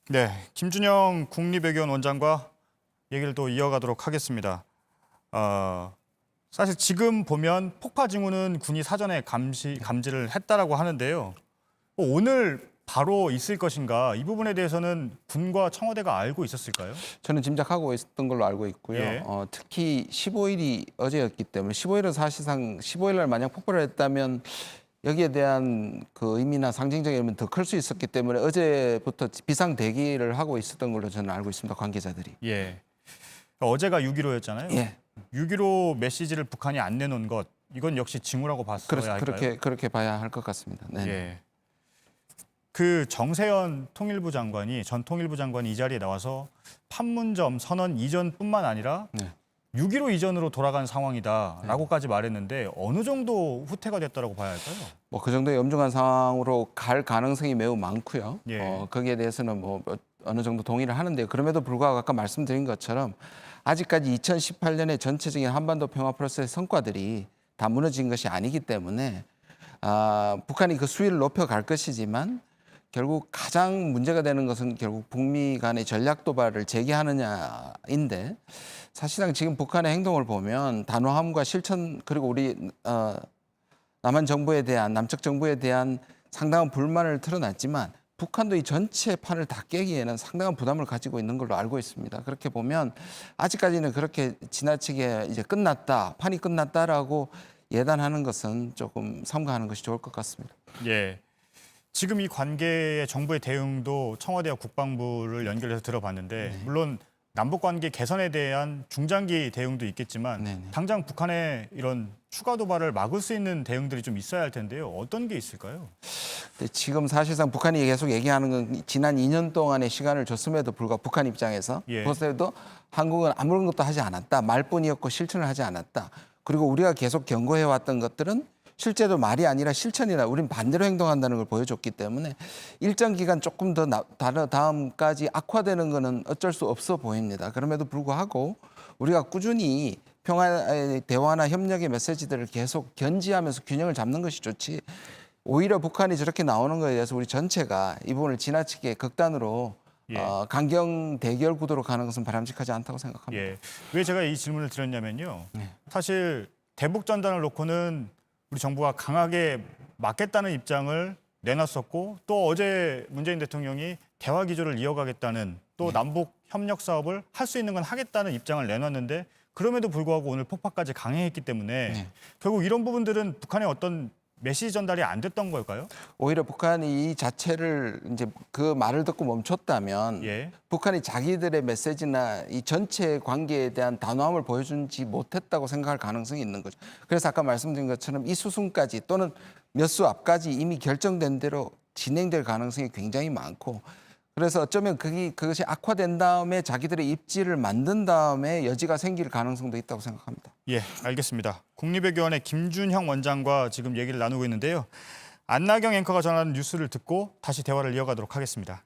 네, 김준영 국립외교원 원장과 얘기를 또 이어가도록 하겠습니다. 사실 지금 보면 폭파 징후는 군이 사전에 감지를 했다라고 하는데요. 오늘 바로 있을 것인가? 이 부분에 대해서는 군과 청와대가 알고 있었을까요? 저는 짐작하고 있었던 걸로 알고 있고요. 예. 특히 15일이 어제였기 때문에 15일은 사실상 15일 날 만약 폭발을 했다면 여기에 대한 그 의미나 상징적인 의미는 더 클 수 있었기 때문에 어제부터 비상 대기를 하고 있었던 걸로 저는 알고 있습니다. 관계자들이. 예. 어제가 6.15였잖아요. 예. 6.15 메시지를 북한이 안 내놓은 것, 이건 역시 징후라고 봤어야 할까요? 그렇게 봐야 할 것 같습니다. 네. 예. 그 정세현 전 통일부 장관이 이 자리에 나와서 판문점 선언 이전뿐만 아니라 네. 6.15 이전으로 돌아간 상황이다라고까지 말했는데 어느 정도 후퇴가 됐다라고 봐야 할까요? 뭐 그 정도의 엄중한 상황으로 갈 가능성이 매우 많고요. 예. 거기에 대해서는 뭐 어느 정도 동의를 하는데요. 그럼에도 불구하고 아까 말씀드린 것처럼 아직까지 2018년의 전체적인 한반도 평화 프로세스의 성과들이 다 무너진 것이 아니기 때문에 북한이 그 수위를 높여갈 것이지만 결국 가장 문제가 되는 것은 결국 북미 간의 전략 도발을 재개하느냐인데 사실상 지금 북한의 행동을 보면 단호함과 실천 그리고 우리 남한 정부에 대한 남측 정부에 대한 상당한 불만을 드러났지만 북한도 이 전체 판을 다 깨기에는 상당한 부담을 가지고 있는 걸로 알고 있습니다. 그렇게 보면 아직까지는 그렇게 지나치게 이제 끝났다, 판이 끝났다라고 예단하는 것은 조금 삼가하는 것이 좋을 것 같습니다. 예. 지금 이 관계의 정부의 대응도 청와대와 국방부를 연결해서 들어봤는데 물론 남북 관계 개선에 대한 중장기 대응도 있겠지만 네네. 당장 북한의 이런 추가 도발을 막을 수 있는 대응들이 좀 있어야 할 텐데요. 어떤 게 있을까요? 지금 사실상 북한이 계속 얘기하는 건 지난 2년 동안의 시간을 줬음에도 불구하고 북한 입장에서 예. 그것에도 한국은 아무런 것도 하지 않았다. 말뿐이었고 실천을 하지 않았다. 그리고 우리가 계속 경고해왔던 것들은 실제로 말이 아니라 실천이라 우린 반대로 행동한다는 걸 보여줬기 때문에 일정 기간 조금 더 다음까지 악화되는 것은 어쩔 수 없어 보입니다. 그럼에도 불구하고 우리가 꾸준히 평화의 대화나 협력의 메시지들을 계속 견지하면서 균형을 잡는 것이 좋지 오히려 북한이 저렇게 나오는 것에 대해서 우리 전체가 이 부분을 지나치게 극단으로 강경 대결 구도로 가는 것은 바람직하지 않다고 생각합니다. 예. 왜 제가 이 질문을 드렸냐면요. 사실 대북 전단을 놓고는 우리 정부가 강하게 막겠다는 입장을 내놨었고 또 어제 문재인 대통령이 대화 기조를 이어가겠다는 또 남북 협력 사업을 할 수 있는 건 하겠다는 입장을 내놨는데 그럼에도 불구하고 오늘 폭파까지 강행했기 때문에 결국 이런 부분들은 북한의 어떤 메시지 전달이 안 됐던 걸까요? 오히려 북한이 이 자체를 이제 그 말을 듣고 멈췄다면 북한이 자기들의 메시지나 이 전체 관계에 대한 단호함을 보여주지 못했다고 생각할 가능성이 있는 거죠. 그래서 아까 말씀드린 것처럼 이 수순까지 또는 몇 수 앞까지 이미 결정된 대로 진행될 가능성이 굉장히 많고 그래서 어쩌면 그것이 악화된 다음에 자기들의 입지를 만든 다음에 여지가 생길 가능성도 있다고 생각합니다. 예, 알겠습니다. 국립외교원의 김준형 원장과 지금 얘기를 나누고 있는데요. 안나경 앵커가 전하는 뉴스를 듣고 다시 대화를 이어가도록 하겠습니다.